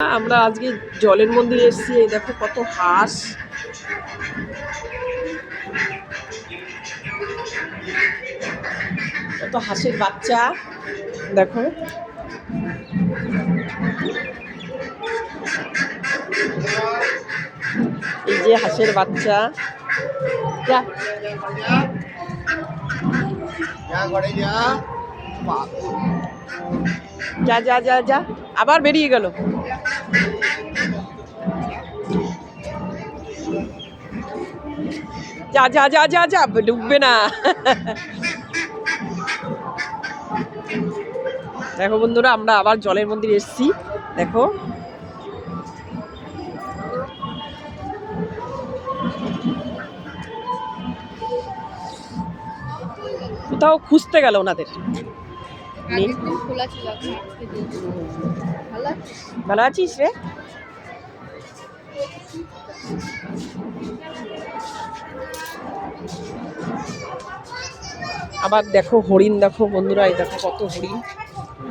আমরা আজকে জলের মন্দিরে এসেছি। এই দেখো কত হাঁস, কত হাঁসের বাচ্চা দেখো। এই যে হাঁসের বাচ্চা, যা যা যা যা যা আবার বেরিয়ে গেল। যা যা যা যা যা ডুববে না। দেখো বন্ধুরা, আমরা আবার জলের মন্দিরে এসেছি। দেখো কোথাও খুঁজতে গেল ওনাদের। ভালো আছিস রে? আবার দেখো হরিণ, দেখো বন্ধুরা, এই দেখো কত হরিণ।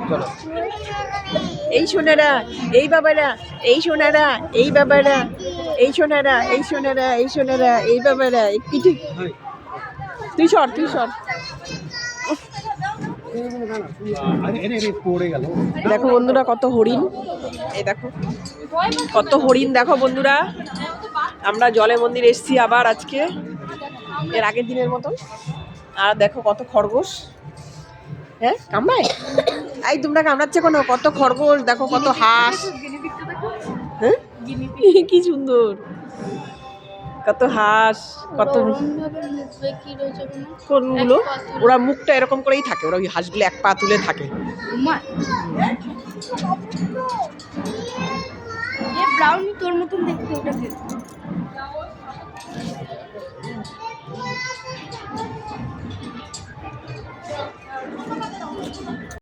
চলো, এই সোনারা, এই বাবারা, এই সোনারা, এই বাবারা, এই সোনারা, এই সোনারা, এই সোনারা, এই বাবারা, কি ঠিক। তুই সর, তুই সর। দেখো বন্ধুরা কত হরিণ, এই দেখো কত হরিণ। দেখো বন্ধুরা, আমরা জলের মন্দিরে এসেছি আবার আজকে, এর আগের দিনের মতন। আর দেখো কত খরগোশ। হ্যাঁ কামড়ায়? এই তোমরা কামড়াচ্ছে কোনো? কত খরগোশ, দেখো কত হাঁস। হ্যাঁ কি সুন্দর, কত হাঁস, কত। কোনগুলো? ওরা মুখটা এরকম করেই থাকে, ওরা ওই হাঁসগুলো এক পা তুলে থাকে। ব্রাউনি তোর মতন দেখতে ওটাকে।